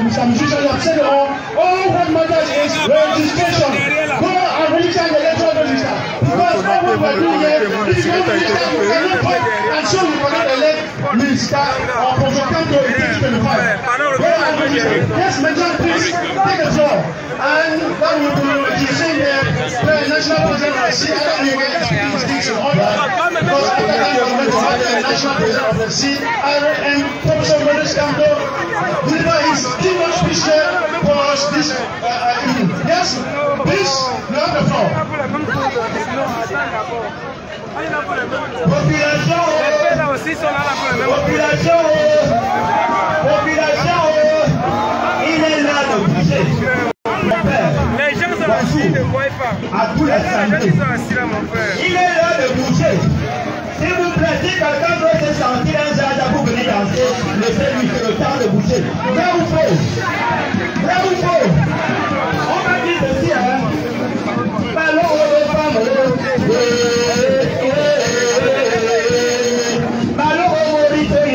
Mr. Musician have said all what matters is registration. Go and register the electoral register. Because all what we're doing here is going to register, you cannot vote, and so you cannot elect Minister or Provocanto in 2025. Go and register. Yes, Major, please take the floor. And that will be saying the national president of the CIRN things in order. Because after that, we're going to have the national president of the CIRN, Professor Maurice Kamto, deliver his keynote speech here for us this evening. Yes, please, you have the floor. Les gens sont assis, ne voient pas. Il est l'heure de bouger. S'il vous plaît, si quelqu'un veut se sentir un jardin pour venir danser, laissez-lui le temps de bouger. Vrai ou faux? Vrai ou faux? On m'a dit ceci, hein? Parlons aux femmes. Parlons aux Mauriciens.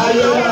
Allô.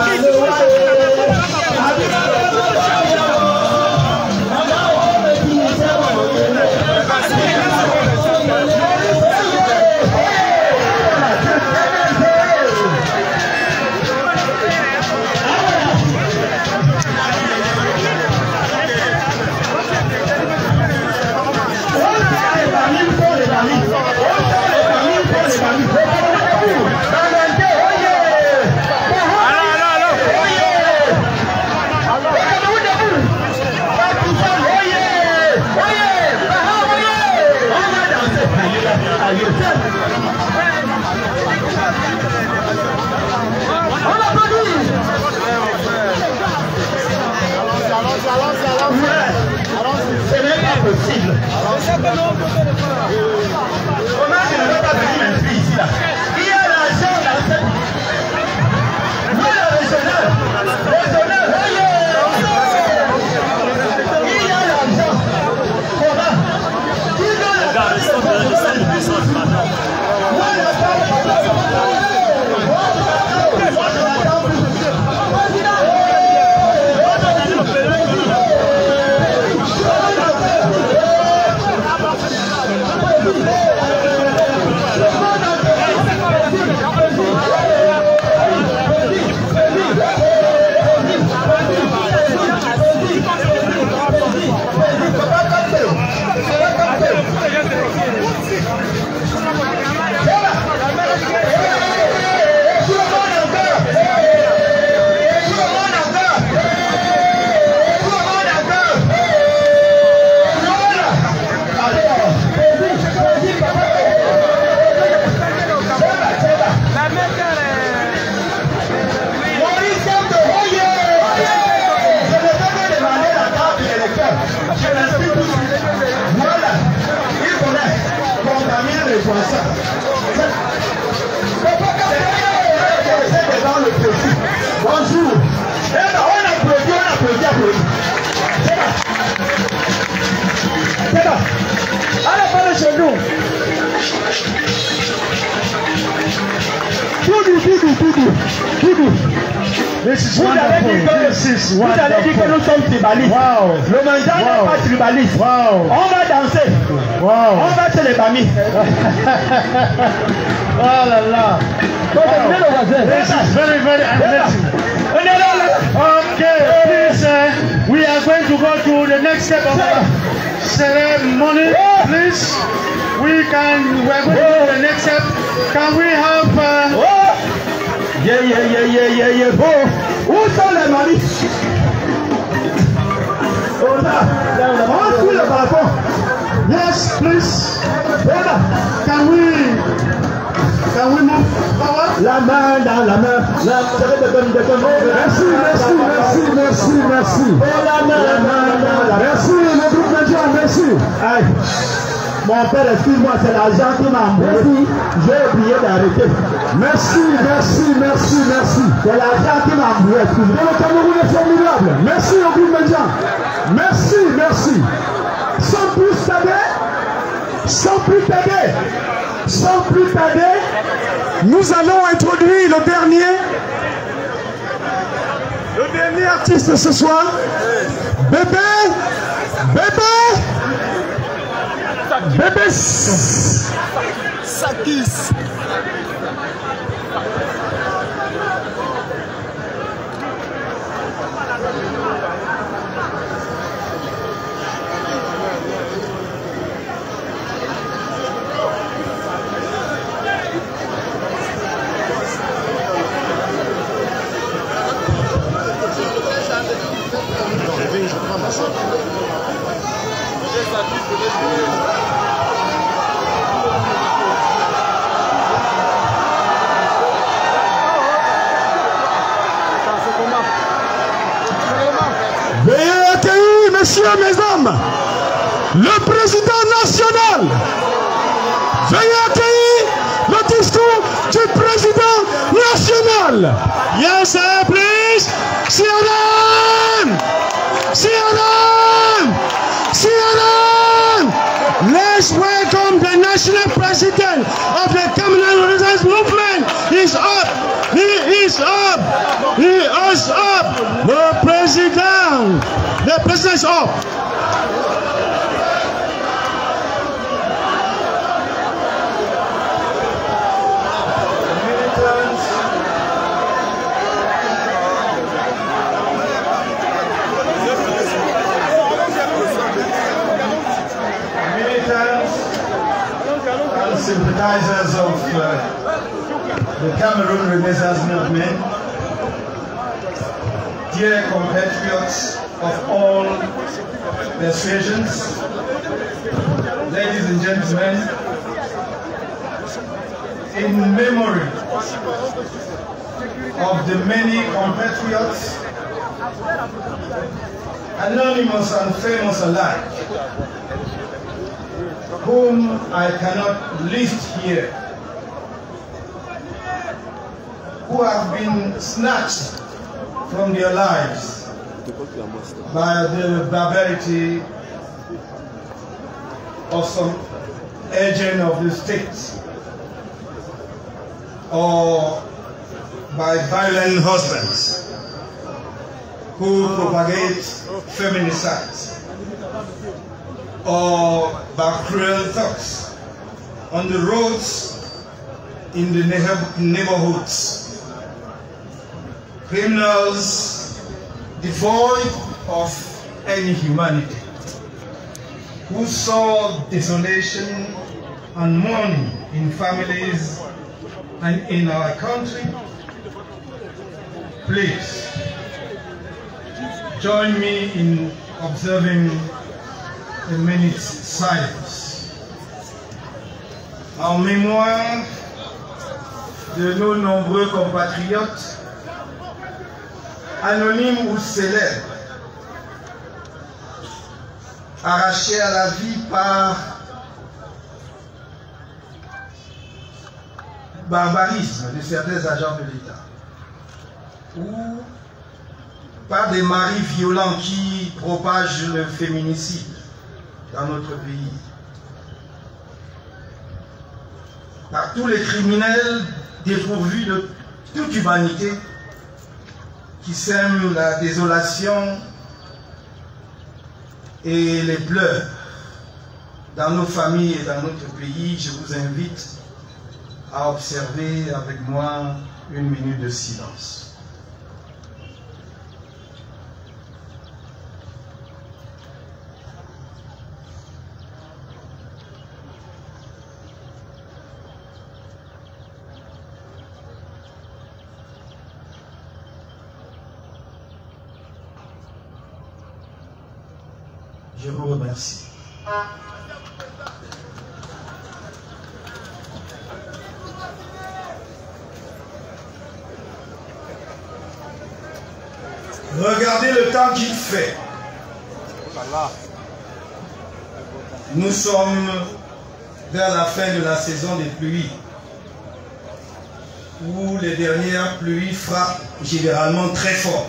devant le produit. Bonjour. Eh bien, on applaudit. C'est bon. Allez, parlez chez nous. Doudou. Vous allez dire que nous sommes tribalistes. Wow. Le mandat n'est pas tribaliste. Wow. On va danser. Wow. On va chez les familles. Oh là là. This is very, very amazing. Okay, please, we are going to go to the next step of our ceremony. Please, we are going to go to the next step. Can we have... Yeah. Où sont les maris? On suit le balcon. Yes, please. Can we move forward? La main dans la main. Merci. La main dans la main. Merci, le groupe de gens, merci. Aïe. Mon père, excuse-moi, c'est l'argent qui m'a embrouillé. J'ai oublié d'arrêter. Merci. C'est l'argent qui m'a embrouillé. Excusez-moi. Le Cameroun est formidable. Merci au groupe de gens. Merci. Sans plus tarder, nous allons introduire le dernier artiste ce soir. Bébé Sakis. Veuillez accueillir, messieurs, mesdames, le président national. Veuillez accueillir le discours du président national. Yes, sir, please. CNN. Let's welcome the national president of the Cameroon Resistance Movement. He's up. He is up. The president is up. Sympathizers of the Cameroon Renaissance Movement, dear compatriots of all persuasions, ladies and gentlemen, in memory of the many compatriots, anonymous and famous alike, whom I cannot list here, who have been snatched from their lives by the barbarity of some agent of the state or by violent husbands who propagate feminicides or by cruel thugs on the roads, in the neighborhoods. Criminals devoid of any humanity, who saw desolation and mourning in families and in our country. Please join me in observing a minute's silence en mémoire de nos nombreux compatriotes, anonymes ou célèbres, arrachés à la vie par barbarisme de certains agents de l'État. ou par des maris violents qui propagent le féminicide dans notre pays, par tous les criminels dépourvus de toute humanité qui sèment la désolation et les pleurs dans nos familles et dans notre pays, je vous invite à observer avec moi une minute de silence. Je vous remercie. Regardez le temps qu'il fait. Nous sommes vers la fin de la saison des pluies, où les dernières pluies frappent généralement très fort.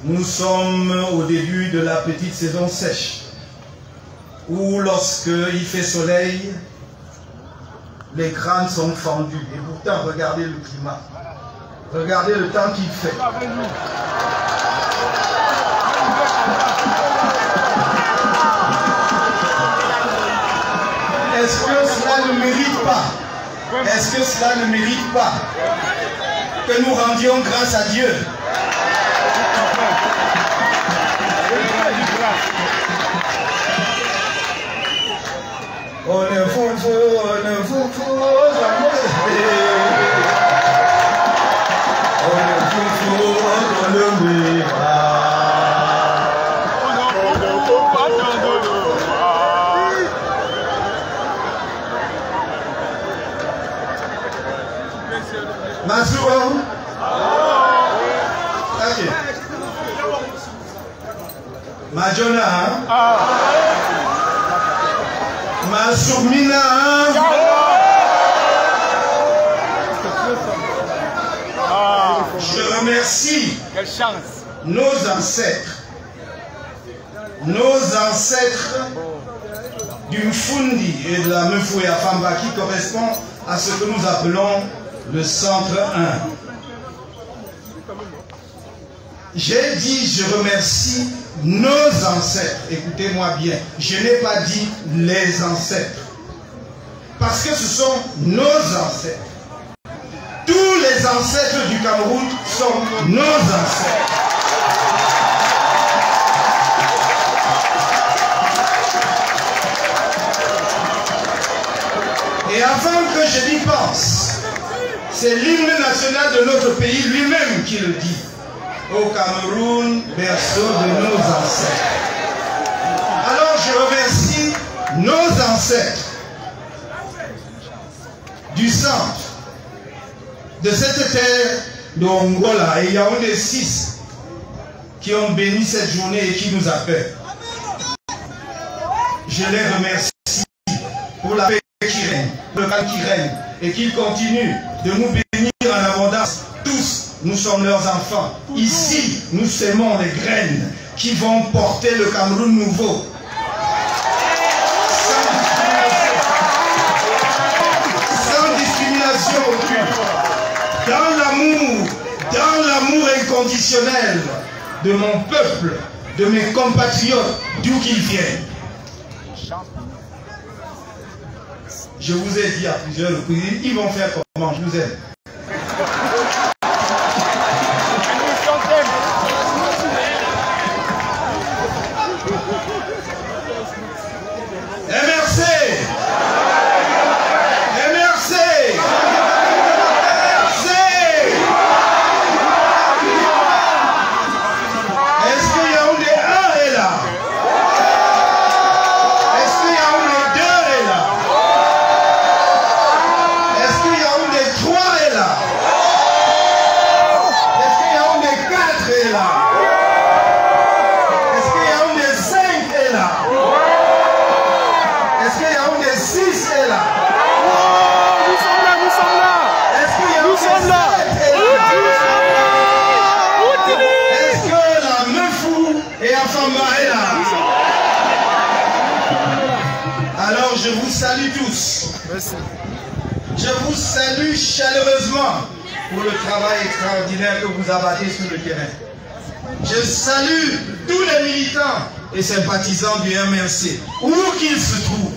Nous sommes au début de la petite saison sèche, où lorsque il fait soleil, les crânes sont fendus. Et pourtant, regardez le climat. Regardez le temps qu'il fait. Est-ce que cela ne mérite pas? Est-ce que cela ne mérite pas que nous rendions grâce à Dieu? On est fou, on est fou, jamais. On est fou, on le Masuro. Ok. Majona. Masoumina. Je remercie nos ancêtres du Mfundi et de la Mefoué Afamba qui correspond à ce que nous appelons le centre 1. J'ai dit je remercie nos ancêtres. Écoutez-moi bien, je n'ai pas dit les ancêtres. Parce que ce sont nos ancêtres. Tous les ancêtres du Cameroun sont nos ancêtres. Et avant que je n'y pense, c'est l'hymne national de notre pays lui-même qui le dit. Au Cameroun, berceau de nos ancêtres. Alors je remercie nos ancêtres du centre de cette terre d'Ongola et Yaoundé 6 qui ont béni cette journée et qui nous appellent. Je les remercie pour la paix qui règne, pour le calme qui règne et qu'ils continuent de nous bénir en abondance. Tous, nous sommes leurs enfants. Ici, nous sémons les graines qui vont porter le Cameroun nouveau. Sans discrimination aucune. Dans l'amour inconditionnel de mon peuple, de mes compatriotes, d'où qu'ils viennent. Je vous ai dit à plusieurs reprises, ils vont faire comment? Je vous aime. salue tous. Merci. Je vous salue chaleureusement pour le travail extraordinaire que vous abattez sur le terrain. Je salue tous les militants et sympathisants du MRC, où qu'ils se trouvent,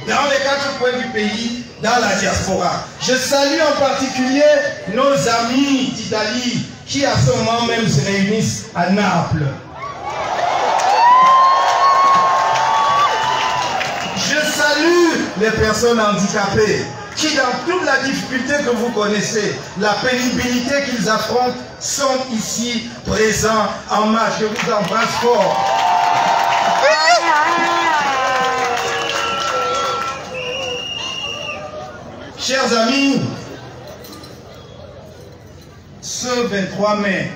dans les 4 coins du pays, dans la diaspora. Je salue en particulier nos amis d'Italie qui à ce moment même se réunissent à Naples. Je salue les personnes handicapées qui, dans toute la difficulté que vous connaissez, la pénibilité qu'ils affrontent, sont ici présents en masse. Je vous embrasse fort. Chers amis, ce 23 mai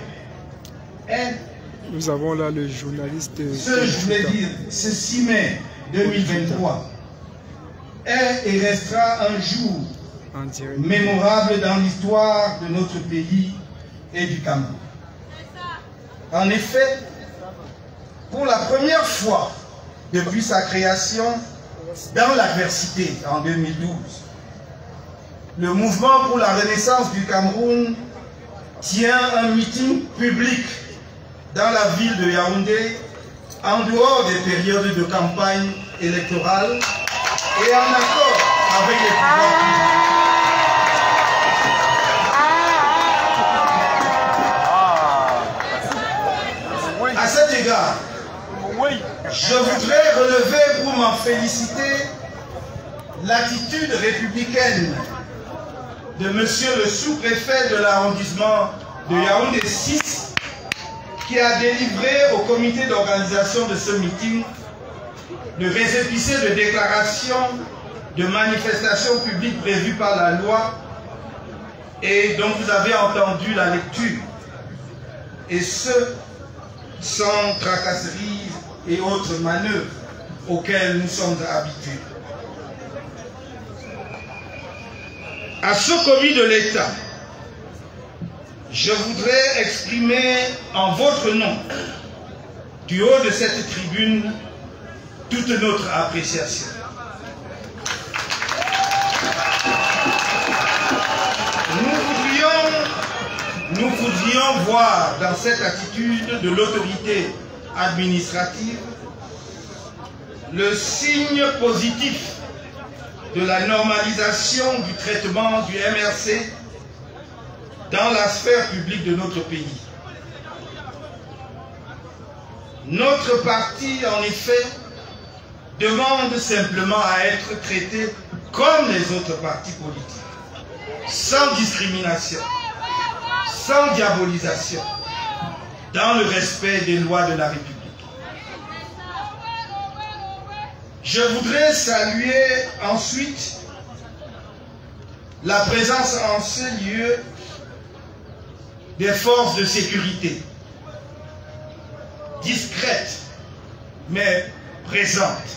est... Nous avons là le journaliste... je voulais dire, ce 6 mai 2023 est et restera un jour mémorable dans l'histoire de notre pays et du Cameroun. En effet, pour la première fois depuis sa création dans l'adversité en 2012, le mouvement pour la renaissance du Cameroun tient un meeting public dans la ville de Yaoundé en dehors des périodes de campagne électorale et en accord avec les pouvoirs publics. À cet égard, je voudrais relever pour m'en féliciter l'attitude républicaine de monsieur le sous-préfet de l'arrondissement de Yaoundé 6 qui a délivré au comité d'organisation de ce meeting le récépissé de déclaration de manifestation publique prévue par la loi et dont vous avez entendu la lecture, et ce sans tracasseries et autres manœuvres auxquelles nous sommes habitués. À ce commis de l'État, je voudrais exprimer en votre nom, du haut de cette tribune, toute notre appréciation. Nous voudrions voir dans cette attitude de l'autorité administrative le signe positif de la normalisation du traitement du MRC dans la sphère publique de notre pays. Notre parti, en effet, demande simplement à être traité comme les autres partis politiques, sans discrimination, sans diabolisation, dans le respect des lois de la République. Je voudrais saluer ensuite la présence en ce lieu des forces de sécurité, discrètes mais présentes.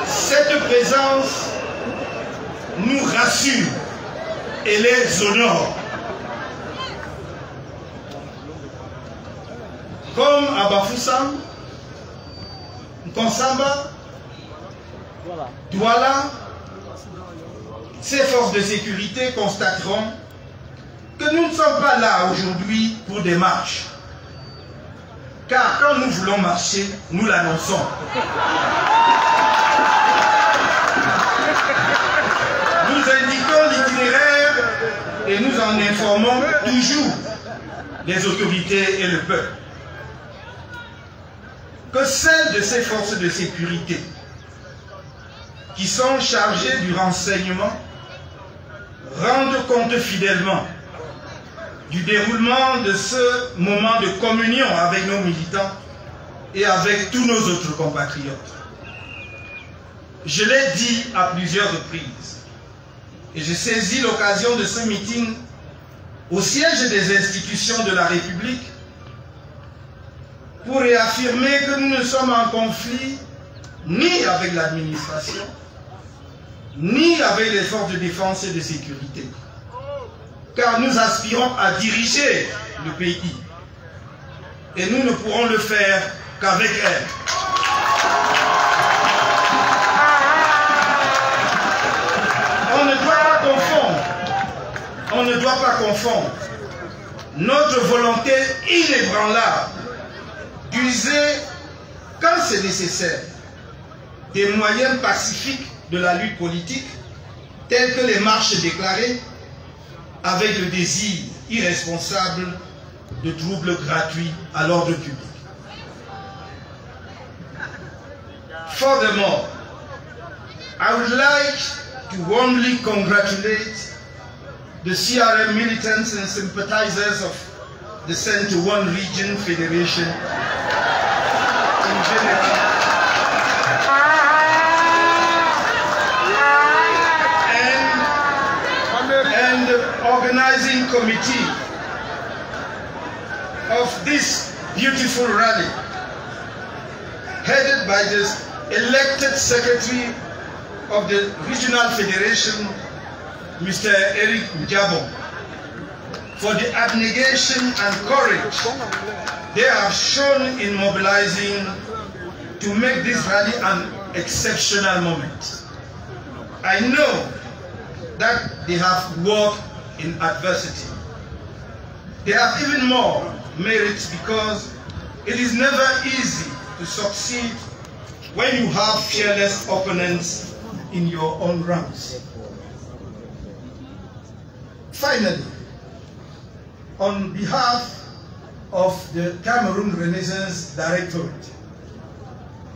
Cette présence nous rassure et les honore. Comme à Bafoussam, Nkonsamba, Douala, ces forces de sécurité constateront que nous ne sommes pas là aujourd'hui pour des marches. Car quand nous voulons marcher, nous l'annonçons. Nous indiquons l'itinéraire et nous en informons toujours les autorités et le peuple. Que celles de ces forces de sécurité qui sont chargées du renseignement rendent compte fidèlement du déroulement de ce moment de communion avec nos militants et avec tous nos autres compatriotes. Je l'ai dit à plusieurs reprises et je saisis l'occasion de ce meeting au siège des institutions de la République pour réaffirmer que nous ne sommes en conflit ni avec l'administration, ni avec les forces de défense et de sécurité. car nous aspirons à diriger le pays. Et nous ne pourrons le faire qu'avec elle. On ne doit pas confondre notre volonté inébranlable d'user, quand c'est nécessaire, des moyens pacifiques de la lutte politique, tels que les marches déclarées, avec le désir irresponsable de troubles gratuits à l'ordre public. Furthermore, I would like to warmly congratulate the CRM militants and sympathizers of the Centre One Region Federation in general, and the organizing committee of this beautiful rally, headed by the elected secretary of the Regional Federation, Mr. Eric Njabon, for the abnegation and courage they have shown in mobilizing to make this rally an exceptional moment. I know that they have worked in adversity. They have even more merits because it is never easy to succeed when you have fearless opponents in your own ranks. Finally, on behalf of the Cameroon Renaissance Directorate,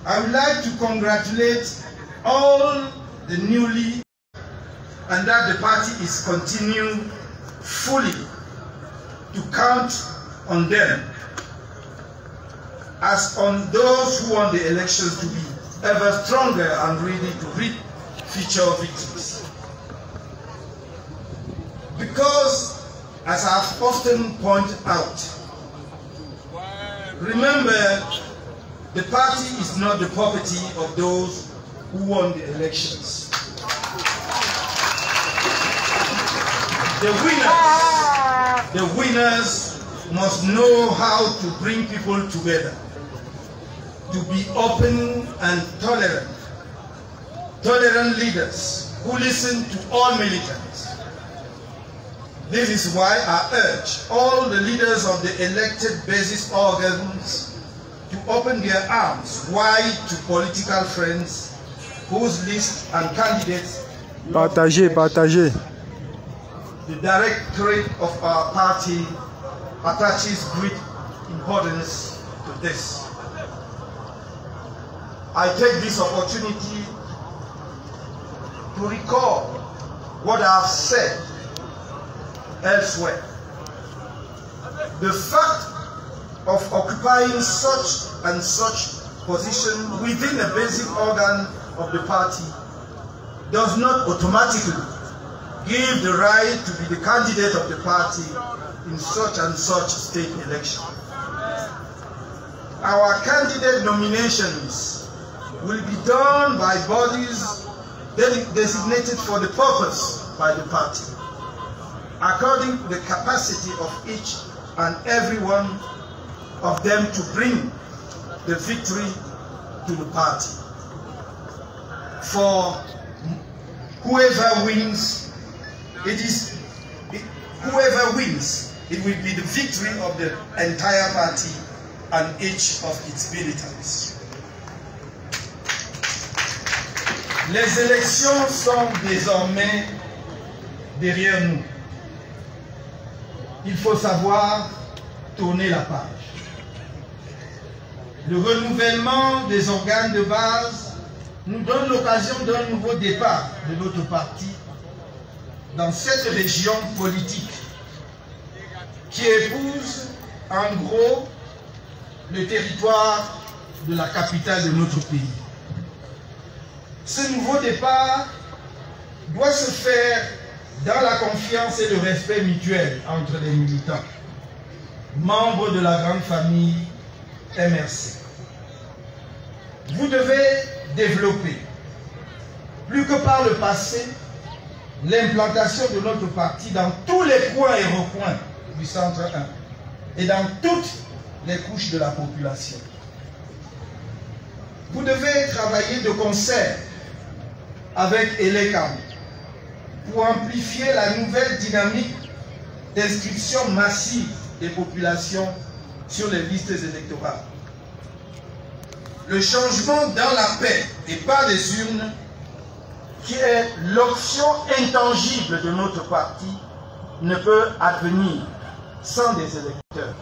I would like to congratulate all the newly, and that the party is continuing fully to count on them as on those who won the elections to be ever stronger and ready to reap future victories. Because, as I've often pointed out, remember, the party is not the property of those who won the elections. The winners must know how to bring people together, to be open and tolerant leaders who listen to all militants. This is why I urge all the leaders of the elected basis organs to open their arms wide to political friends whose lists and candidates Partagez. The directorate of our party attaches great importance to this. I take this opportunity to recall what I have said elsewhere. The fact of occupying such and such position within a basic organ of the party does not automatically give the right to be the candidate of the party in such and such state election. Our candidate nominations will be done by bodies designated for the purpose by the party, according to the capacity of each and every one of them to bring the victory to the party. For whoever wins, it will be the victory of the entire party and each of its militants. Les élections sont désormais derrière nous. Il faut savoir tourner la page. Le renouvellement des organes de base nous donne l'occasion d'un nouveau départ de notre parti dans cette région politique qui épouse en gros le territoire de la capitale de notre pays. Ce nouveau départ doit se faire dans la confiance et le respect mutuel entre les militants, membres de la grande famille MRC. Vous devez développer, plus que par le passé, l'implantation de notre parti dans tous les coins et recoins du centre 1 et dans toutes les couches de la population. Vous devez travailler de concert avec Elekam pour amplifier la nouvelle dynamique d'inscription massive des populations sur les listes électorales. Le changement dans la paix et par les urnes, qui est l'option intangible de notre parti, ne peut advenir sans des électeurs.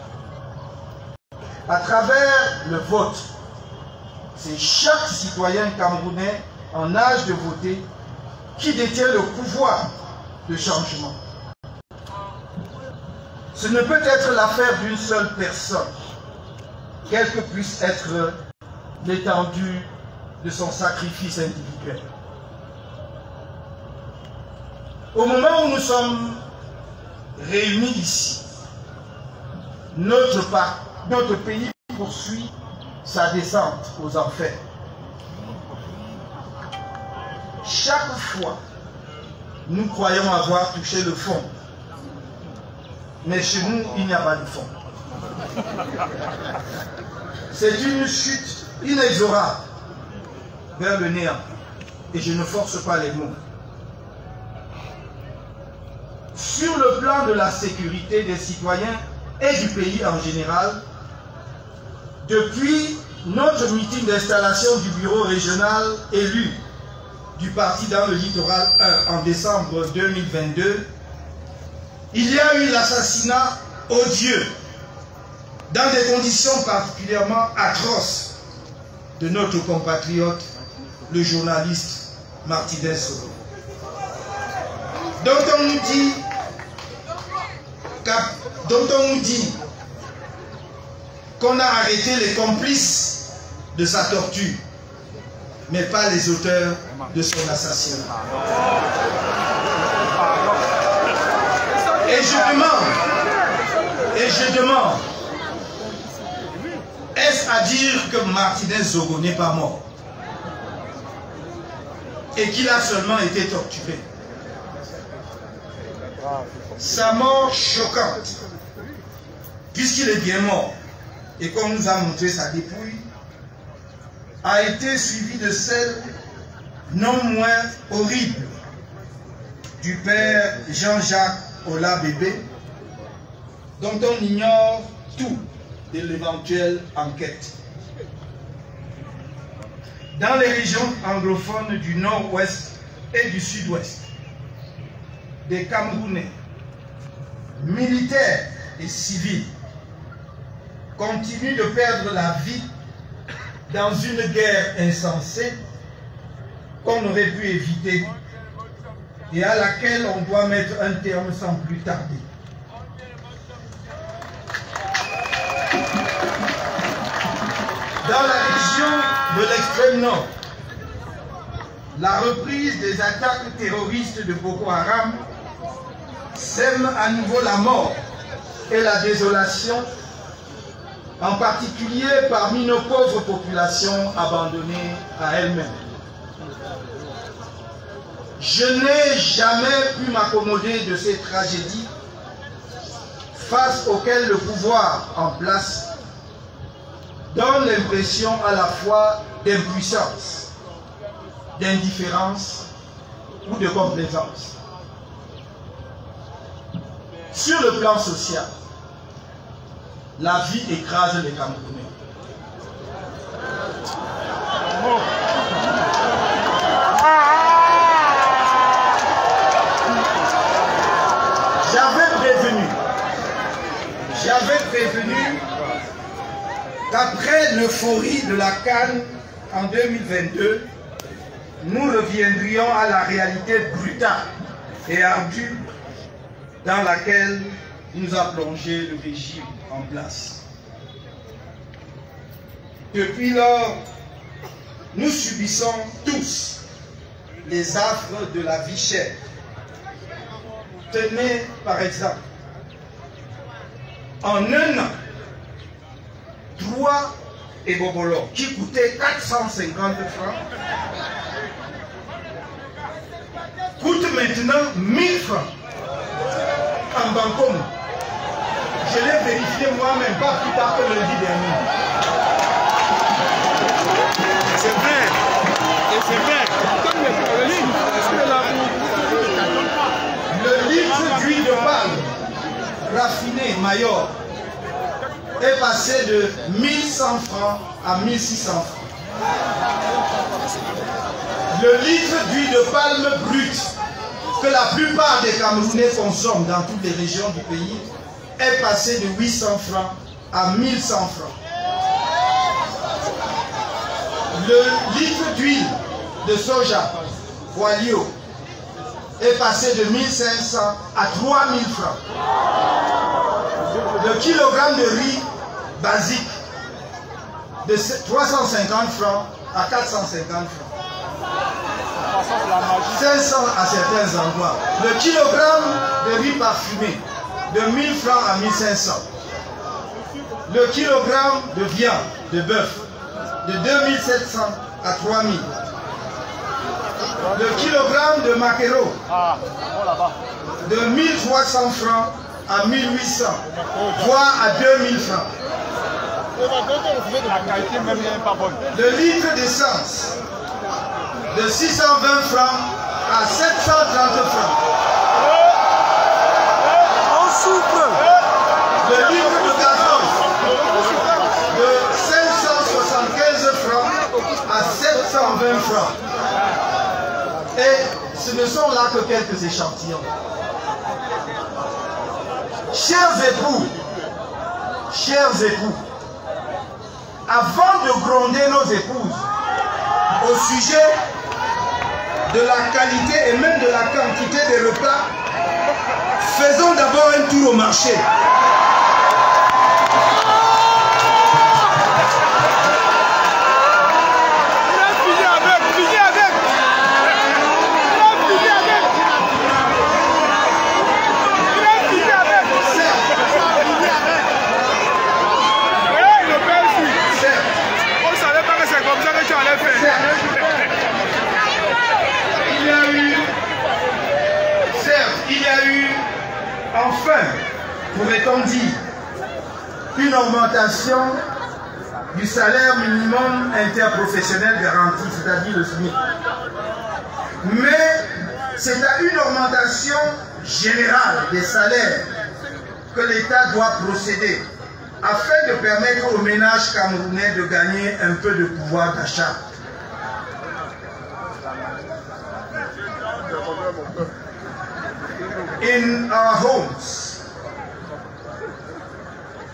À travers le vote, c'est chaque citoyen camerounais en âge de voter qui détient le pouvoir de changement. Ce ne peut être l'affaire d'une seule personne, quelle que puisse être l'étendue de son sacrifice individuel. Au moment où nous sommes réunis ici, notre pays poursuit sa descente aux enfers. Chaque fois, nous croyons avoir touché le fond. Mais chez nous, il n'y a pas de fond. C'est une chute inexorable vers le néant. Et je ne force pas les mots. Sur le plan de la sécurité des citoyens et du pays en général, depuis notre meeting d'installation du bureau régional élu du parti dans le littoral 1 en décembre 2022, il y a eu l'assassinat odieux, dans des conditions particulièrement atroces, de notre compatriote, le journaliste Martinez Zogo, dont on nous dit qu'on a arrêté les complices de sa torture, mais pas les auteurs de son assassinat. Et je demande, est-ce à dire que Martinez Zogo n'est pas mort et qu'il a seulement été torturé? Sa mort choquante, puisqu'il est bien mort et qu'on nous a montré sa dépouille, a été suivie de celle non moins horrible du père Jean-Jacques Ola Bébé, dont on ignore tout de l'éventuelle enquête. Dans les régions anglophones du nord-ouest et du sud-ouest, des Camerounais, militaires et civils, continuent de perdre la vie dans une guerre insensée qu'on aurait pu éviter et à laquelle on doit mettre un terme sans plus tarder. Dans la région de l'extrême nord, la reprise des attaques terroristes de Boko Haram sème à nouveau la mort et la désolation, en particulier parmi nos pauvres populations abandonnées à elles-mêmes. Je n'ai jamais pu m'accommoder de ces tragédies face auxquelles le pouvoir en place donne l'impression à la fois d'impuissance, d'indifférence ou de complaisance. Sur le plan social, la vie écrase les Camerounais. J'avais prévenu qu'après l'euphorie de la CAN en 2022, nous reviendrions à la réalité brutale et ardue dans laquelle nous a plongé le régime en place. Depuis lors, nous subissons tous les affres de la vie chère. Tenez par exemple, en un an, 3 ébobolo qui coûtaient 450 francs coûtent maintenant 1000 francs en Bankom. Je l'ai vérifié moi-même, pas plus tard que lundi dernier. C'est vrai. Et c'est vrai. Le litre d'huile de palme raffinée Mayor est passé de 1100 francs à 1600 francs. Le litre d'huile de palme brute que la plupart des Camerounais consomment dans toutes les régions du pays est passé de 800 francs à 1100 francs. Le litre d'huile de soja Boilio est passé de 1500 à 3000 francs. Le kilogramme de riz basique de 350 francs à 450 francs. 500 à certains endroits. Le kilogramme de riz parfumé de 1000 francs à 1500. Le kilogramme de viande de bœuf de 2700 à 3000. Le kilogramme de maquereau de 1300 francs à 1800, voire à 2000 francs. Le litre d'essence de 620 francs à 730 francs. On souffre. Le litre de gazole de 575 francs à 720 francs. Et ce ne sont là que quelques échantillons. Chers époux, avant de gronder nos épouses au sujet de la qualité et même de la quantité des repas, faisons d'abord un tour au marché. Enfin, pourrait-on dire, une augmentation du salaire minimum interprofessionnel garanti, c'est-à-dire le SMIC. Mais c'est à une augmentation générale des salaires que l'État doit procéder afin de permettre aux ménages camerounais de gagner un peu de pouvoir d'achat. In our homes,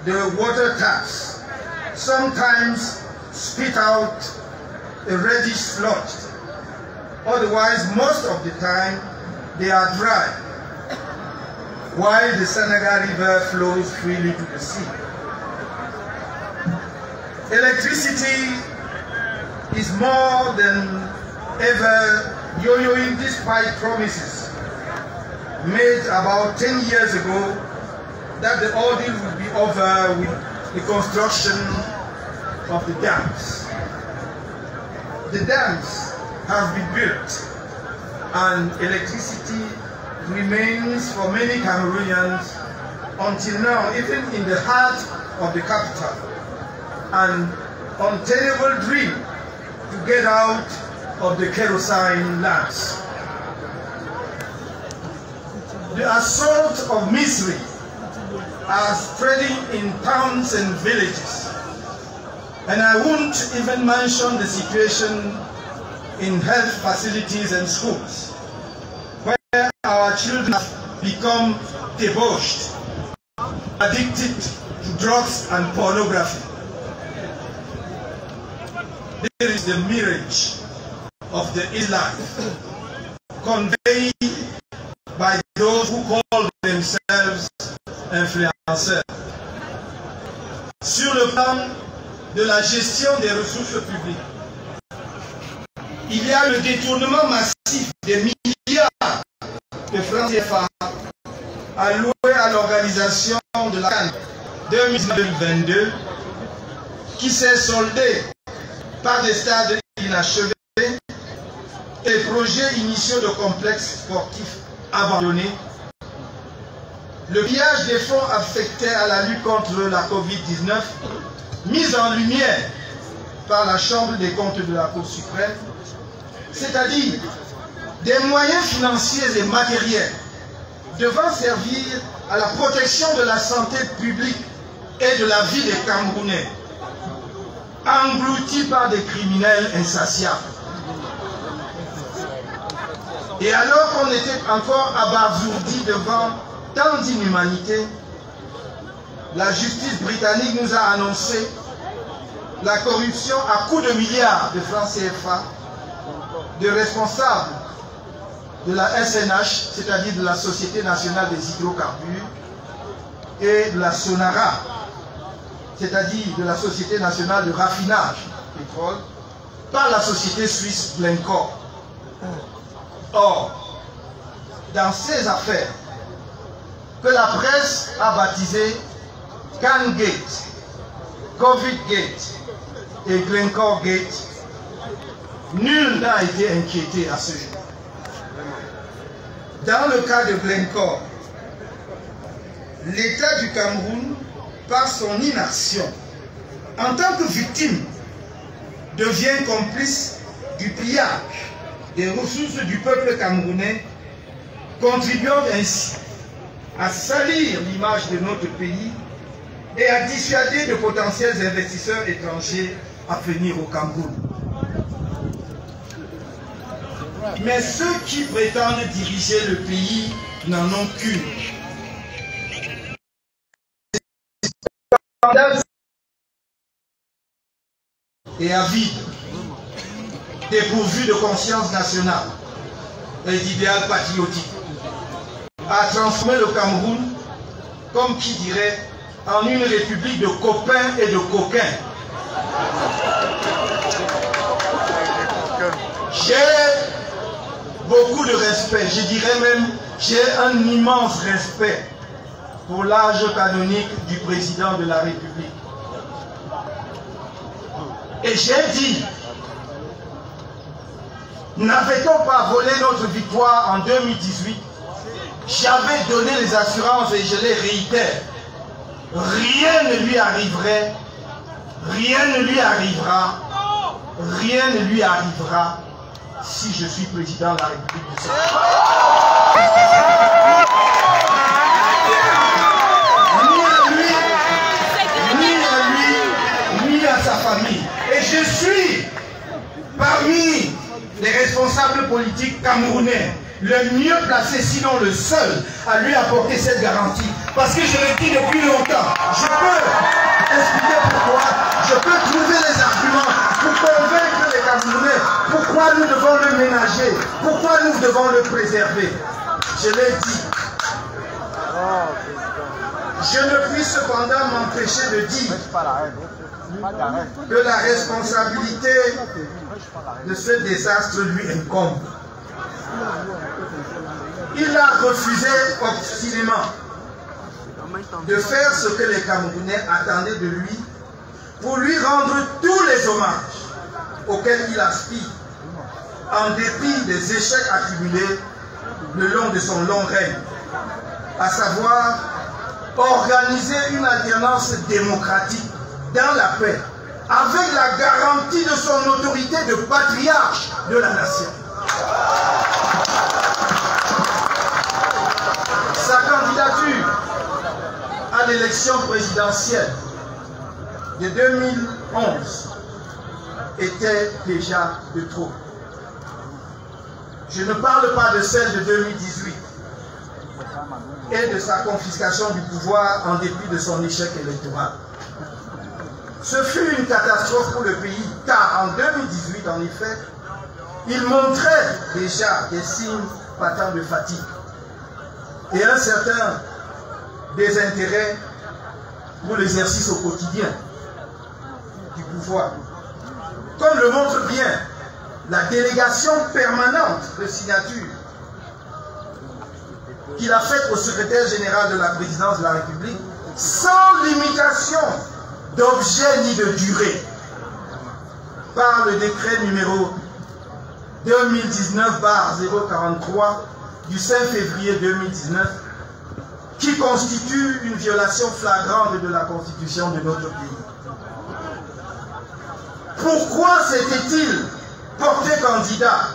the water taps sometimes spit out a reddish sludge. Otherwise, most of the time, they are dry, while the Senegal River flows freely to the sea. Electricity is more than ever yo-yoing despite promises made about 10 years ago that the ordeal would be over with the construction of the dams. The dams have been built and electricity remains for many Cameroonians until now, even in the heart of the capital, an untenable dream to get out of the kerosene lamps. The assault of misery are spreading in towns and villages. And I won't even mention the situation in health facilities and schools, where our children have become debauched, addicted to drugs and pornography. There is the mirage of the ill life conveyed by those who call themselves influenceurs. Sur le plan de la gestion des ressources publiques, il y a le détournement massif des milliards de francs CFA alloués à l'organisation de la CAN 2022 qui s'est soldé par des stades inachevés Les projets initiaux de complexes sportifs abandonnés, le pillage des fonds affectés à la lutte contre la Covid-19, mis en lumière par la Chambre des comptes de la Cour suprême, c'est-à-dire des moyens financiers et matériels devant servir à la protection de la santé publique et de la vie des Camerounais, engloutis par des criminels insatiables. Et alors qu'on était encore abasourdi devant tant d'inhumanité, la justice britannique nous a annoncé la corruption à coups de milliards de francs CFA de responsables de la SNH, c'est-à-dire de la Société nationale des hydrocarbures, et de la Sonara, c'est-à-dire de la Société nationale de raffinage de pétrole, par la société suisse Glencore. Or, dans ces affaires que la presse a baptisées CanGate, CovidGate et Glencore Gate, nul n'a été inquiété à ce jour. Dans le cas de Glencore, l'État du Cameroun, par son inaction, en tant que victime, devient complice du pillage des ressources du peuple camerounais, contribuant ainsi à salir l'image de notre pays et à dissuader de potentiels investisseurs étrangers à venir au Cameroun. Mais ceux qui prétendent diriger le pays n'en ont qu'une. Et avide, dépourvu de conscience nationale et d'idéal patriotique, à transformer le Cameroun, comme qui dirait, en une république de copains et de coquins. J'ai beaucoup de respect, je dirais même, j'ai un immense respect pour l'âge canonique du président de la République. Et j'ai dit, n'avait-on pas volé notre victoire en 2018? J'avais donné les assurances et je les réitère. Rien ne lui arriverait, rien ne lui arrivera, rien ne lui arrivera si je suis président de la République du Sénégal. Ni à sa famille. Et je suis parmi les responsables politiques camerounais le mieux placé, sinon le seul, à lui apporter cette garantie. Parce que je le dis depuis longtemps, je peux expliquer pourquoi, je peux trouver les arguments pour convaincre les Camerounais pourquoi nous devons le ménager, pourquoi nous devons le préserver. Je l'ai dit. Je ne puis cependant m'empêcher de dire que la responsabilité de ce désastre lui incombe. Il a refusé obstinément de faire ce que les Camerounais attendaient de lui pour lui rendre tous les hommages auxquels il aspire, en dépit des échecs accumulés le long de son long règne, à savoir organiser une alternance démocratique dans la paix, avec la garantie de son autorité de patriarche de la nation. Sa candidature à l'élection présidentielle de 2011 était déjà de trop. Je ne parle pas de celle de 2018 et de sa confiscation du pouvoir en dépit de son échec électoral. Ce fut une catastrophe pour le pays, car en 2018, en effet, il montrait déjà des signes patents de fatigue et un certain désintérêt pour l'exercice au quotidien du pouvoir. Comme le montre bien la délégation permanente de signature qu'il a faite au secrétaire général de la présidence de la République, sans limitation d'objet ni de durée, par le décret numéro 2019/043 du 5 février 2019 qui constitue une violation flagrante de la Constitution de notre pays. Pourquoi s'était-il porté candidat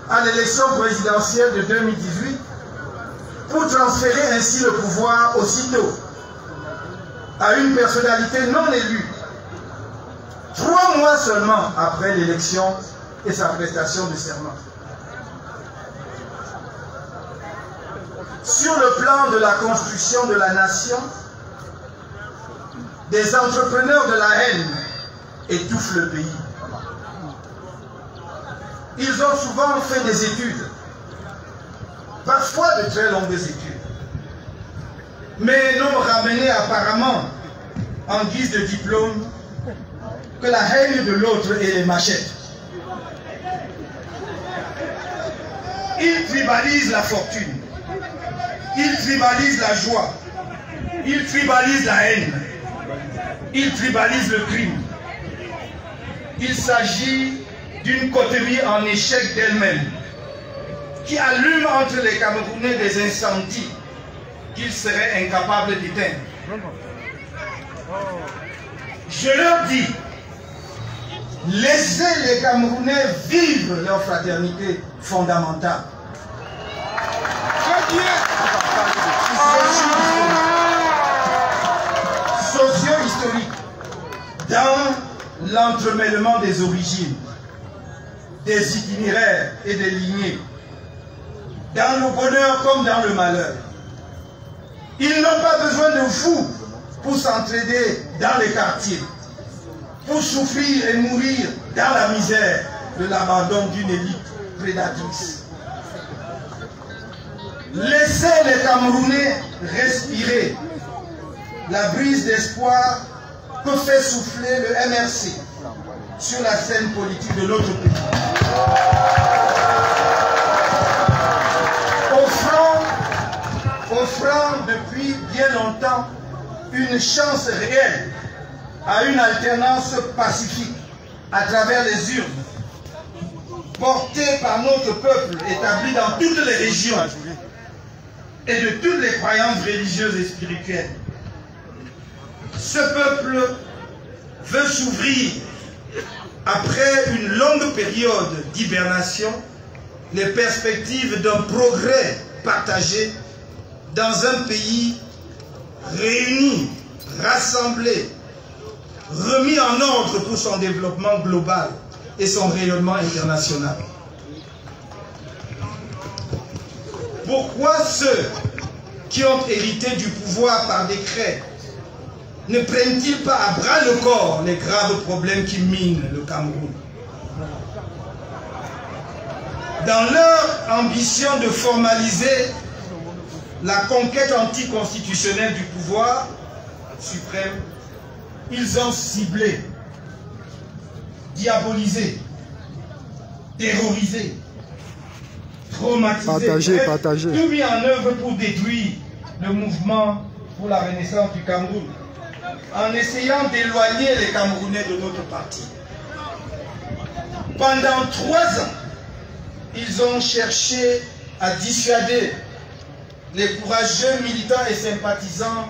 à l'élection présidentielle de 2018 pour transférer ainsi le pouvoir aussitôt à une personnalité non élue, 3 mois seulement après l'élection et sa prestation de serment? Sur le plan de la construction de la nation, des entrepreneurs de la haine étouffent le pays. Ils ont souvent fait des études, parfois de très longues études, mais n'ont ramené apparemment en guise de diplôme que la haine de l'autre et les machettes. Ils tribalisent la fortune, ils tribalisent la joie, ils tribalisent la haine, ils tribalisent le crime. Il s'agit d'une coterie en échec d'elle-même qui allume entre les Camerounais des incendies qu'ils seraient incapables d'éteindre. Je leur dis, laissez les Camerounais vivre leur fraternité fondamentale. Socio-historique, dans l'entremêlement des origines, des itinéraires et des lignées, dans le bonheur comme dans le malheur. Ils n'ont pas besoin de vous pour s'entraider dans les quartiers, pour souffrir et mourir dans la misère de l'abandon d'une élite prédatrice. Laissez les Camerounais respirer la brise d'espoir que fait souffler le MRC sur la scène politique de notre pays. Offrant depuis bien longtemps une chance réelle à une alternance pacifique à travers les urnes, portée par notre peuple établi dans toutes les régions et de toutes les croyances religieuses et spirituelles. Ce peuple veut s'ouvrir après une longue période d'hibernation, les perspectives d'un progrès partagé dans un pays réuni, rassemblé, remis en ordre pour son développement global et son rayonnement international. Pourquoi ceux qui ont hérité du pouvoir par décret ne prennent-ils pas à bras le corps les graves problèmes qui minent le Cameroun? Dans leur ambition de formaliser la conquête anticonstitutionnelle du pouvoir suprême, ils ont ciblé, diabolisé, terrorisé, traumatisé, tout mis en œuvre pour détruire le mouvement pour la renaissance du Cameroun, en essayant d'éloigner les Camerounais de notre parti. Pendant 3 ans, ils ont cherché à dissuader les courageux militants et sympathisants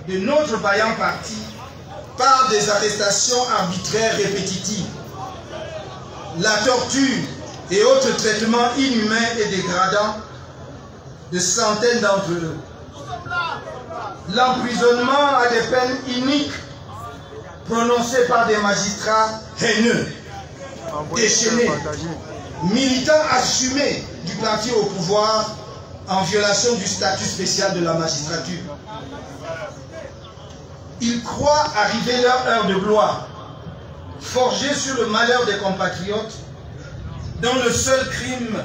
de notre vaillant parti par des arrestations arbitraires répétitives, la torture et autres traitements inhumains et dégradants de centaines d'entre eux, l'emprisonnement à des peines iniques prononcées par des magistrats haineux, déchaînés, militants assumés du parti au pouvoir en violation du statut spécial de la magistrature. Ils croient arriver leur heure de gloire, forgée sur le malheur des compatriotes, dont le seul crime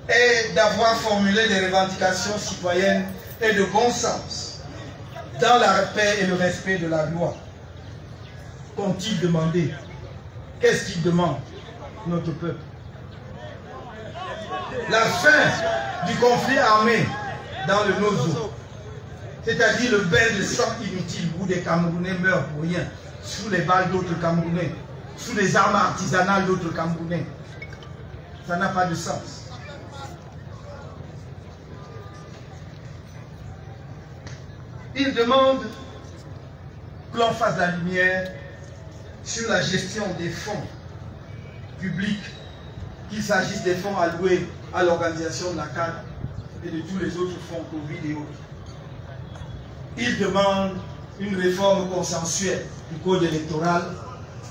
est d'avoir formulé des revendications citoyennes et de bon sens, dans la paix et le respect de la loi. Qu'ont-ils demandé? Qu'est-ce qu'ils demandent, notre peuple? La fin du conflit armé dans le Nozo, c'est-à-dire le bain de sang inutile où des Camerounais meurent pour rien, sous les balles d'autres Camerounais, sous les armes artisanales d'autres Camerounais. Ça n'a pas de sens. Il demande que l'on fasse la lumière sur la gestion des fonds publics, qu'il s'agisse des fonds alloués à l'organisation de la CAN et de tous les autres fonds Covid et autres. Il demande une réforme consensuelle du code électoral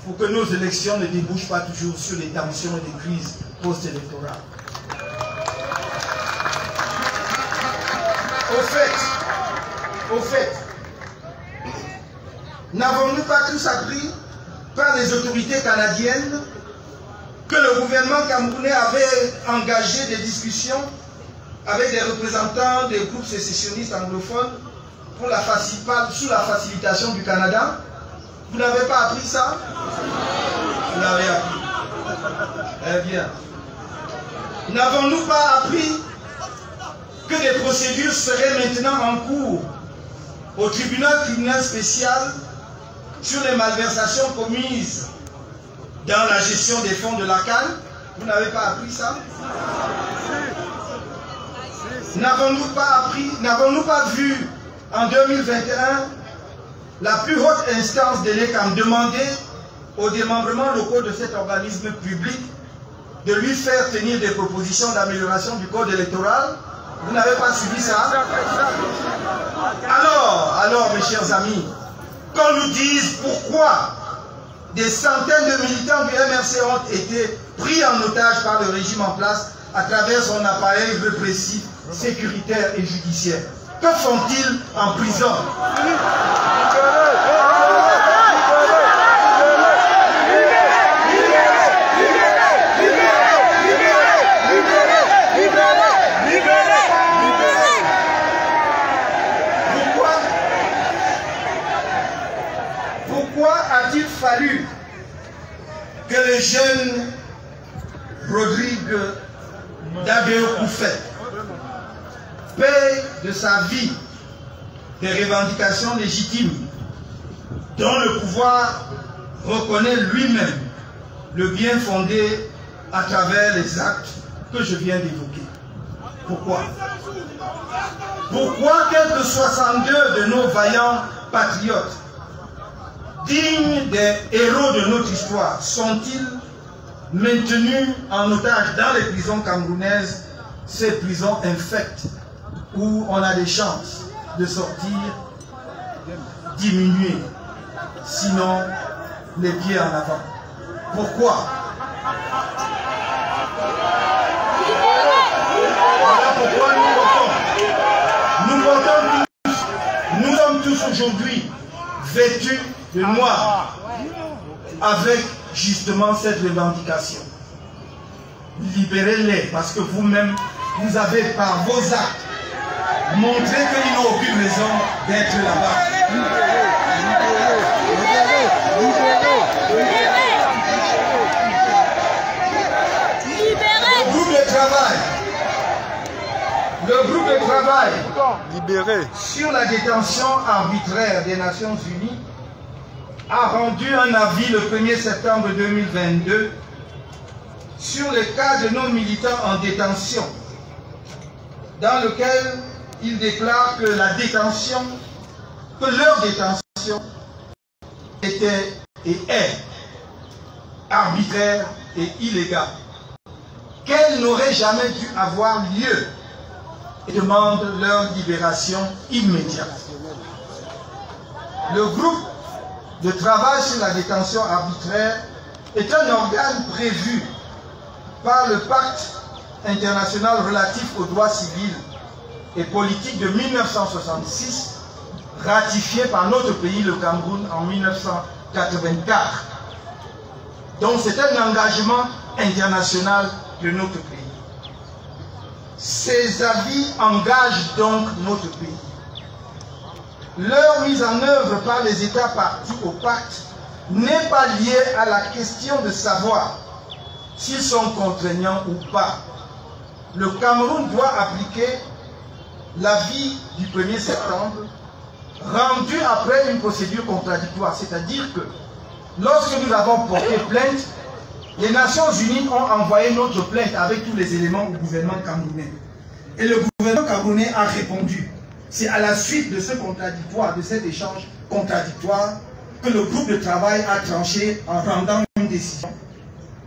pour que nos élections ne débouchent pas toujours sur les tensions et les crises post-électorales. Au fait, n'avons-nous pas tous appris par les autorités canadiennes que le gouvernement camerounais avait engagé des discussions avec des représentants des groupes sécessionnistes anglophones pour sous la facilitation du Canada? Vous n'avez pas appris ça? Vous l'avez appris. Eh bien. N'avons-nous pas appris que des procédures seraient maintenant en cours au tribunal criminel spécial sur les malversations commises dans la gestion des fonds de la CAN? Vous n'avez pas appris ça? N'avons-nous pas appris, n'avons-nous pas vu en 2021 la plus haute instance de l'ECAM demander aux démembrements locaux de cet organisme public de lui faire tenir des propositions d'amélioration du code électoral? Vous n'avez pas suivi ça? Alors, mes chers amis, qu'on nous dise pourquoi des centaines de militants du MRC ont été pris en otage par le régime en place à travers son appareil répressif, sécuritaire et judiciaire. Que font-ils en prison? Pourquoi a-t-il fallu que le jeune Rodrigue Daguerre-Koufet paye de sa vie des revendications légitimes dont le pouvoir reconnaît lui-même le bien fondé à travers les actes que je viens d'évoquer? Pourquoi? Pourquoi quelques 62 de nos vaillants patriotes, dignes des héros de notre histoire, sont-ils maintenus en otage dans les prisons camerounaises, ces prisons infectes où on a des chances de sortir diminuées, sinon les pieds en avant? Pourquoi? Voilà pourquoi nous votons tous. Nous sommes tous aujourd'hui vêtus de noir avec justement cette revendication. Libérez-les parce que vous-même, vous avez par vos actes montré qu'ils n'ont aucune raison d'être là-bas. Le groupe de travail sur la détention arbitraire des Nations Unies a rendu un avis le 1er septembre 2022 sur le cas de nos militants en détention, dans lequel il déclare que leur détention était et est arbitraire et illégale, qu'elle n'aurait jamais dû avoir lieu, et demande leur libération immédiate. Le groupe de travail sur la détention arbitraire est un organe prévu par le Pacte international relatif aux droits civils et politiques de 1966, ratifié par notre pays, le Cameroun, en 1984. Donc c'est un engagement international de notre pays. Ces avis engagent donc notre pays. Leur mise en œuvre par les États partis au pacte n'est pas liée à la question de savoir s'ils sont contraignants ou pas. Le Cameroun doit appliquer l'avis du 1er septembre rendu après une procédure contradictoire. C'est-à-dire que lorsque nous avons porté plainte, les Nations Unies ont envoyé notre plainte avec tous les éléments au gouvernement camerounais. Et le gouvernement camerounais a répondu. C'est à la suite de ce contradictoire, de cet échange contradictoire, que le groupe de travail a tranché en rendant une décision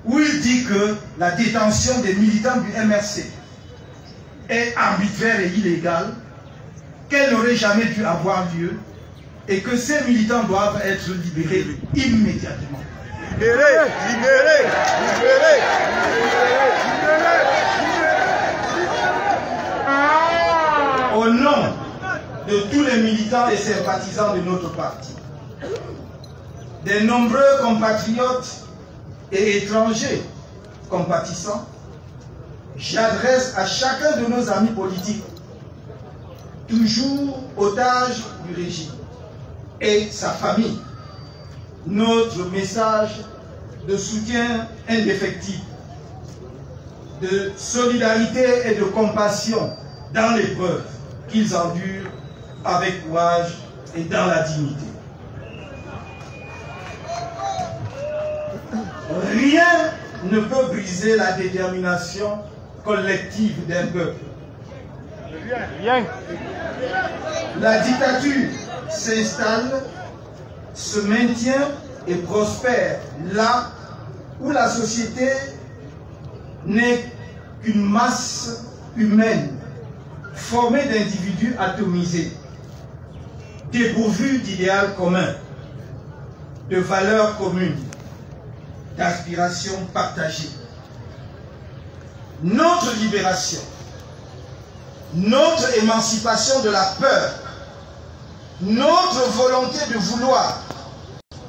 où il dit que la détention des militants du MRC est arbitraire et illégale, qu'elle n'aurait jamais dû avoir lieu et que ces militants doivent être libérés immédiatement. Libérés, libérés, libérés, libérés. Au nom de tous les militants et sympathisants de notre parti, des nombreux compatriotes et étrangers compatissants, j'adresse à chacun de nos amis politiques, toujours otages du régime, et sa famille, notre message de soutien indéfectible, de solidarité et de compassion dans l'épreuve qu'ils endurent avec courage et dans la dignité. Rien ne peut briser la détermination collective d'un peuple. Rien. La dictature s'installe, se maintient et prospère là où la société n'est qu'une masse humaine formée d'individus atomisés, dépourvus d'idéal commun, de valeurs communes, d'aspirations partagées. Notre libération, notre émancipation de la peur, notre volonté de vouloir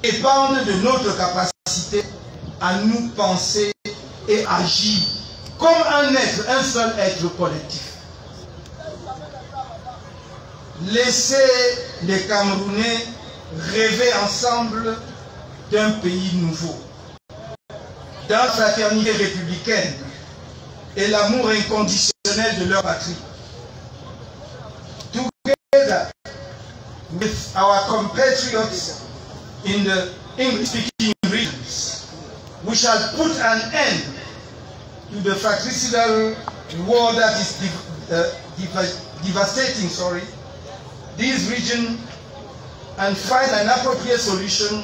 dépendent de notre capacité à nous penser et agir comme un seul être collectif. Laissez les Camerounais rêver ensemble d'un pays nouveau, dans la fraternité républicaine et l'amour inconditionnel de leur patrie. Together with our compatriots in the English-speaking regions, we shall put an end to the fratricidal war that is devastating this region and find an appropriate solution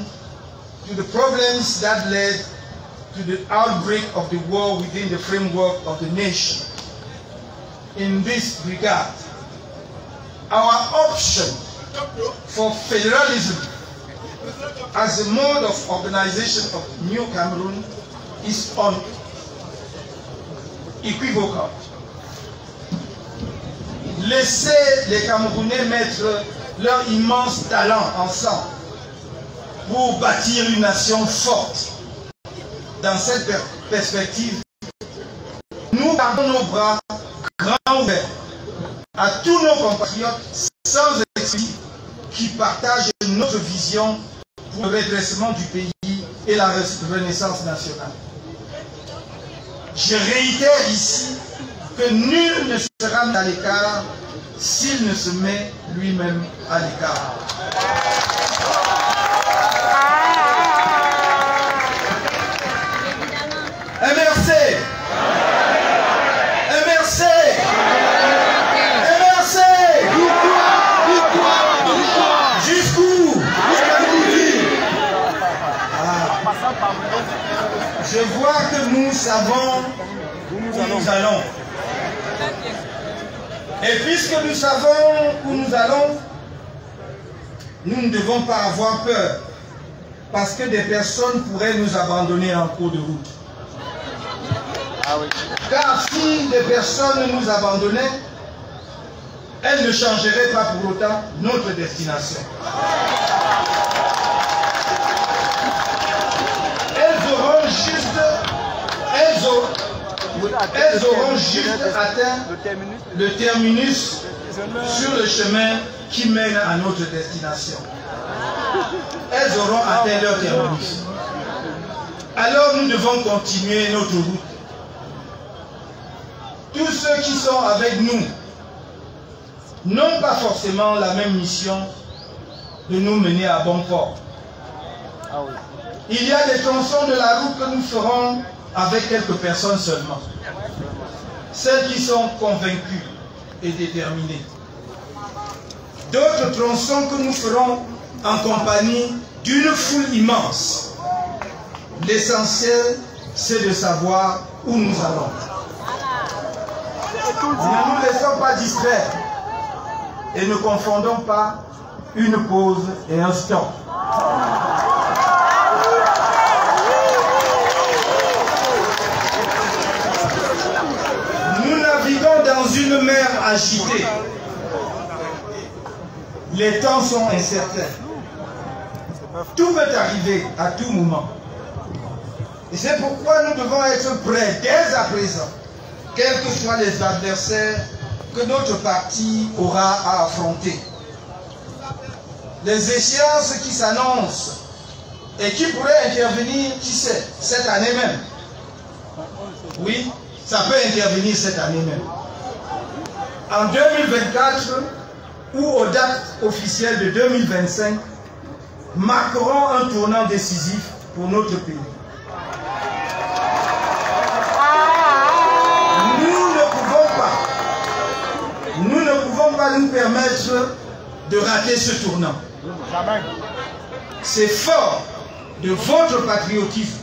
to the problems that led to the outbreak of the war within the framework of the nation. In this regard, our option for federalism as a mode of organization of New Cameroon is unequivocal. Laissez les Camerounais mettre leur immense talent ensemble pour bâtir une nation forte. Dans cette perspective, nous gardons nos bras grands ouverts à tous nos compatriotes sans excès qui partagent notre vision pour le redressement du pays et la renaissance nationale. Je réitère ici que nul ne sera mis à l'écart s'il ne se met lui-même à l'écart. MRC! MRC! MRC! Jusqu'où? Jusqu'à midi. Je vois que nous savons où nous allons. Et puisque nous savons où nous allons, nous ne devons pas avoir peur, parce que des personnes pourraient nous abandonner en cours de route. Car si des personnes nous abandonnaient, elles ne changeraient pas pour autant notre destination. Elles auront juste atteint le terminus sur le chemin qui mène à notre destination. Elles auront atteint leur terminus. Alors nous devons continuer notre route. Tous ceux qui sont avec nous n'ont pas forcément la même mission de nous mener à bon port. Il y a des tronçons de la route que nous ferons avec quelques personnes seulement. Celles qui sont convaincues et déterminées. D'autres tronçons que nous ferons en compagnie d'une foule immense. L'essentiel, c'est de savoir où nous allons. Ne nous laissons pas distraire et ne confondons pas une pause et un stop. Nous naviguons dans une mer agitée. Les temps sont incertains. Tout peut arriver à tout moment. Et c'est pourquoi nous devons être prêts dès à présent, quels que soient les adversaires que notre parti aura à affronter. Les échéances qui s'annoncent et qui pourraient intervenir, qui sait, cette année même. Oui, ça peut intervenir cette année même. En 2024 ou aux dates officielles de 2025, marqueront un tournant décisif pour notre pays. Nous ne pouvons pas nous permettre de rater ce tournant. C'est fort de votre patriotisme,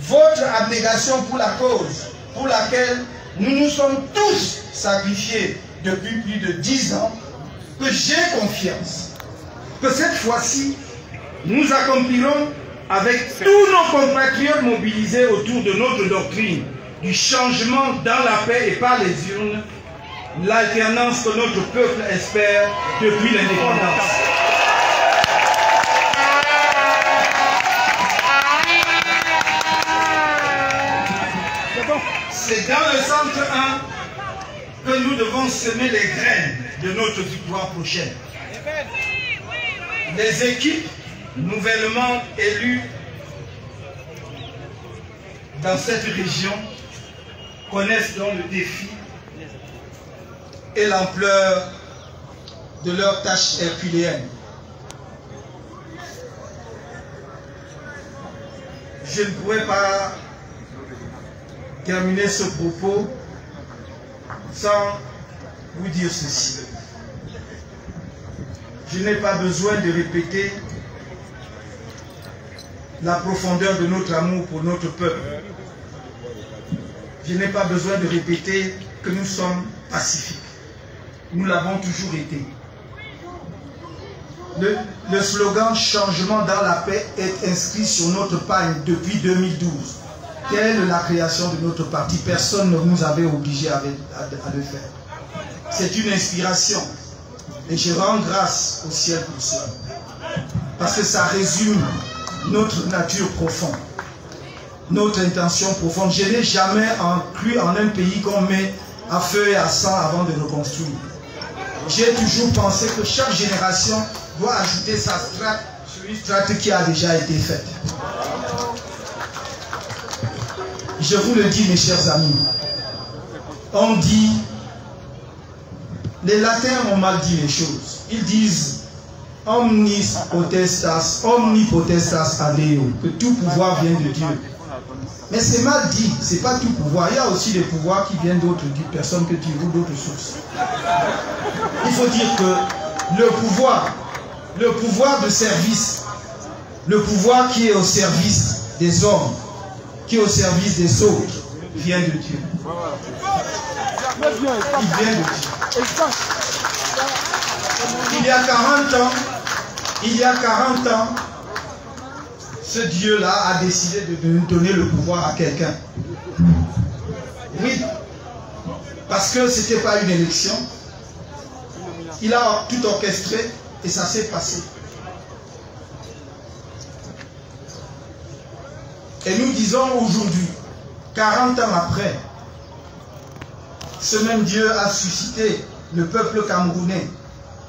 votre abnégation pour la cause pour laquelle nous nous sommes tous sacrifiés depuis plus de 10 ans, que j'ai confiance que cette fois-ci, nous accomplirons avec tous nos compatriotes mobilisés autour de notre doctrine du changement dans la paix et par les urnes, l'alternance que notre peuple espère depuis l'indépendance. C'est dans le centre 1 que nous devons semer les graines de notre victoire prochaine. Les équipes nouvellement élues dans cette région connaissent donc le défi et l'ampleur de leurs tâches herculéennes. Je ne pourrais pas terminer ce propos sans vous dire ceci. Je n'ai pas besoin de répéter la profondeur de notre amour pour notre peuple. Je n'ai pas besoin de répéter que nous sommes pacifiques. Nous l'avons toujours été. Le slogan « Changement dans la paix » est inscrit sur notre pagne depuis 2012. Telle la création de notre parti. Personne ne nous avait obligés à le faire. C'est une inspiration. Et je rends grâce au ciel pour cela. Parce que ça résume notre nature profonde. Notre intention profonde. Je n'ai jamais cru en un pays qu'on met à feu et à sang avant de reconstruire. J'ai toujours pensé que chaque génération doit ajouter sa strate sur une strate qui a déjà été faite. Je vous le dis, mes chers amis. On dit, les latins ont mal dit les choses. Ils disent omnis potestas adeo, que tout pouvoir vient de Dieu. Mais c'est mal dit, c'est pas tout pouvoir. Il y a aussi des pouvoirs qui viennent d'autres personnes que Dieu ou d'autres sources. Il faut dire que le pouvoir de service, le pouvoir qui est au service des hommes, qui est au service des autres, vient de Dieu. Il vient de Dieu. Il y a 40 ans, ce Dieu-là a décidé de donner le pouvoir à quelqu'un. Oui, parce que ce n'était pas une élection. Il a tout orchestré et ça s'est passé. Et nous disons aujourd'hui, 40 ans après, ce même Dieu a suscité le peuple camerounais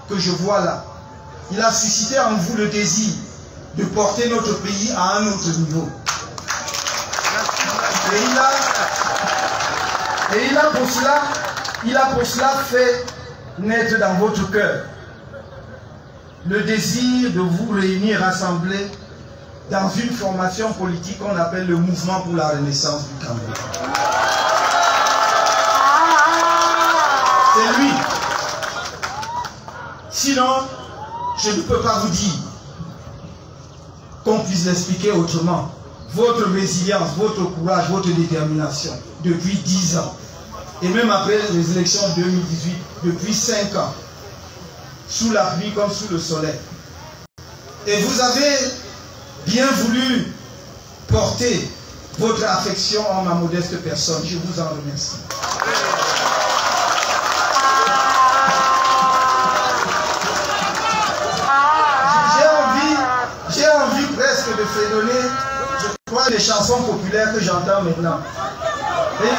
que je vois là. Il a suscité en vous le désir de porter notre pays à un autre niveau. Et il a pour cela fait naître dans votre cœur le désir de vous réunir, rassembler dans une formation politique qu'on appelle le Mouvement pour la Renaissance du Cameroun. C'est lui. Sinon, je ne peux pas vous dire qu'on puisse l'expliquer autrement. Votre résilience, votre courage, votre détermination, depuis 10 ans, et même après les élections de 2018, depuis 5 ans, sous la pluie comme sous le soleil. Et vous avez bien voulu porter votre affection en ma modeste personne. Je vous en remercie. J'ai envie presque de fredonner, je crois, les chansons populaires que j'entends maintenant. Et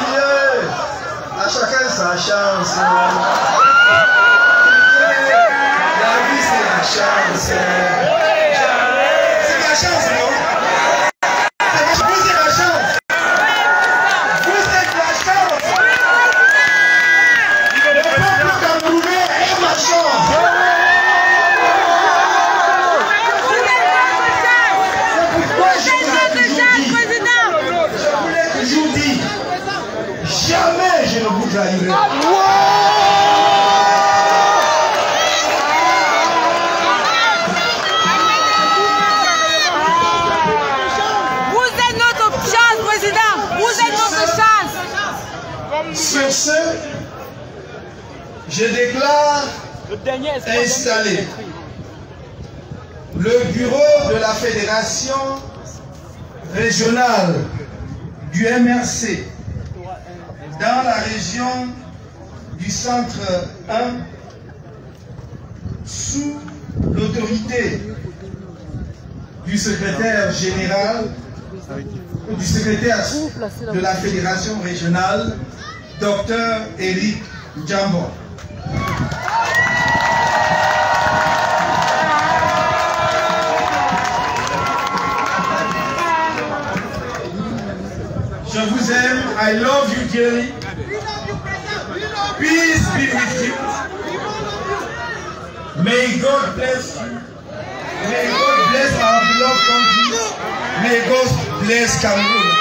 à chacun sa chance. La vie c'est la chance. C'est la chance, non? Vous êtes la chance. Vous êtes la chance. Le peuple camerounais est ma chance. C'est pourquoi je vous ai toujours dit, jamais je ne vous trahirai. Sur ce, je déclare installé le bureau de la fédération régionale du MRC dans la région du centre 1 sous l'autorité du secrétaire général ou du secrétaire de la fédération régionale, Dr Eric Djambo. Je vous aime. I love you dearly. Peace be with you. May God bless you. May God bless our beloved country. May God bless Cameroon.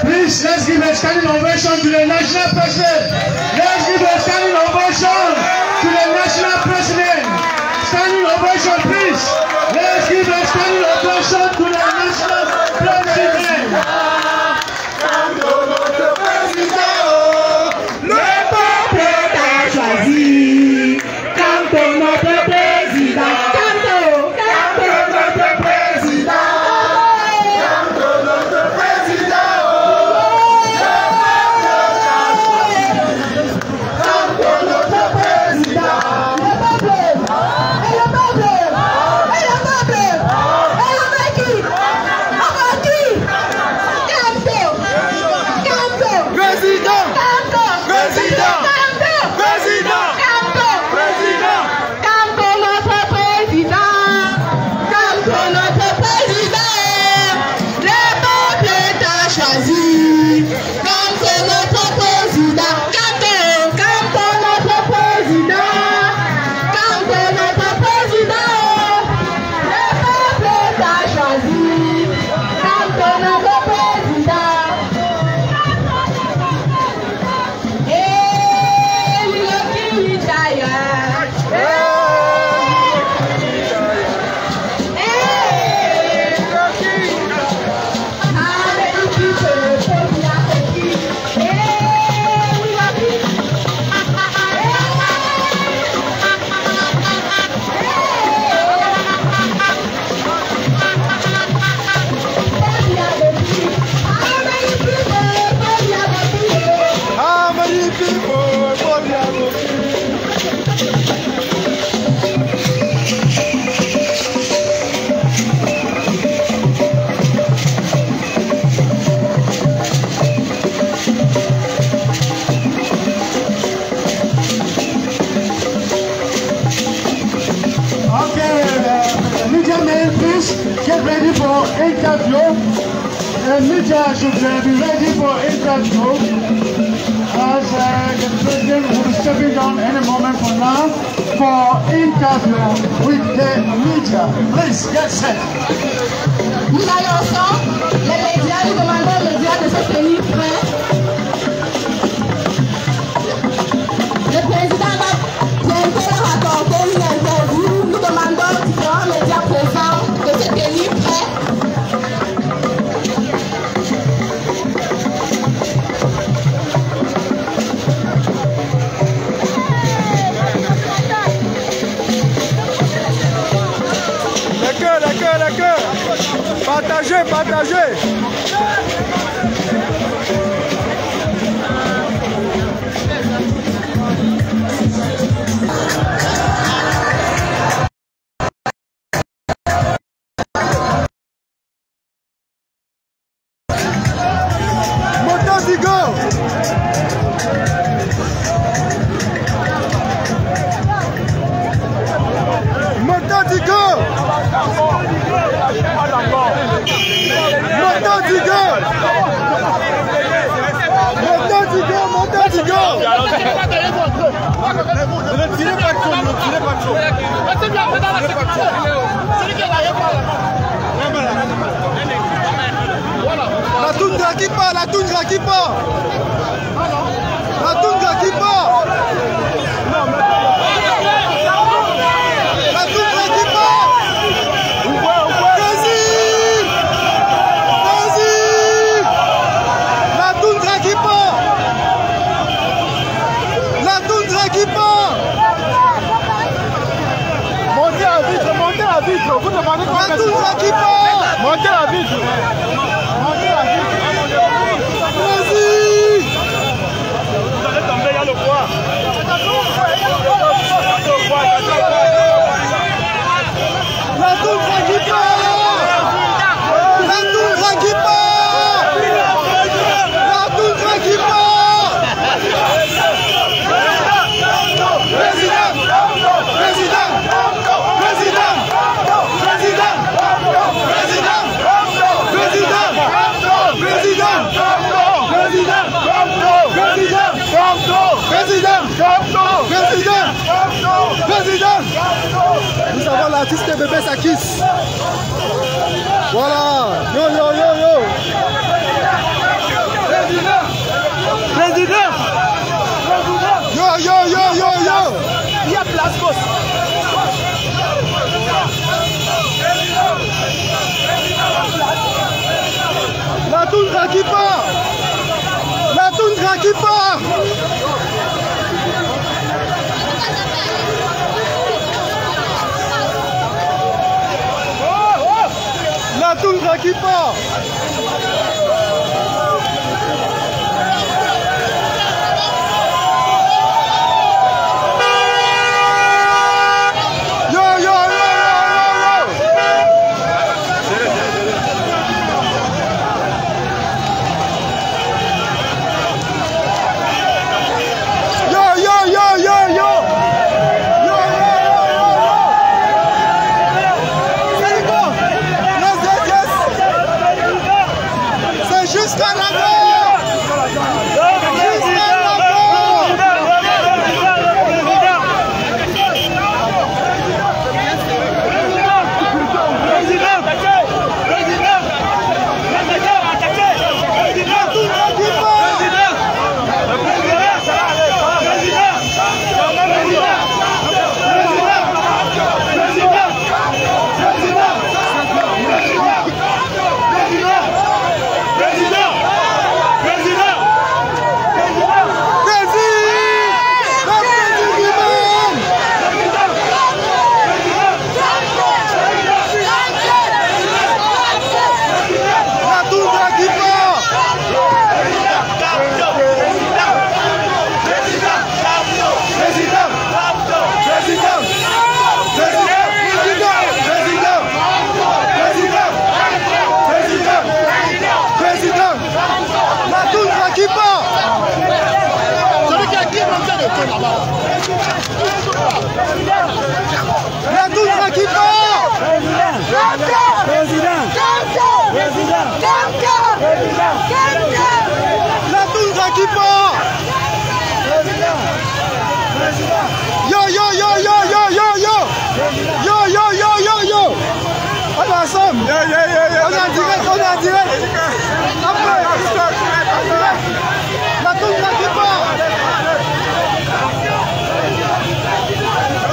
Please, let's give a standing ovation to the national president. Let's give a standing ovation to the national president. Standing ovation, please. Let's give a standing ovation to the national president. Le peuple t'a choisi comme notre président. Get ready for interview. Media should be ready for interview. as the president will be stepping down any moment from now for interview with the media. Please get set. Nous annonçons les médias, nous demandons aux médias de se tenir prêts. Le président va bientôt leur accorder une interview. Nous demandons aux différents médias présents de se tenir prêts. La queue. Partagez. La toundra qui part. Montez la vitre. Vas-y. Vous allez tomber, il y a le poids. La toundra qui part. Président. Nous avons l'artiste Bébé Sakis. Voilà. Yo. Président. Yo. Il y a place, boss. La toundra qui part. La toundra qui part. On est en direct, on est en direct. Après, la tour n'arrive pas.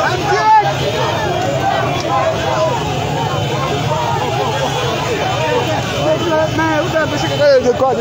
En direct. Mais où est-ce que c'est de quoi?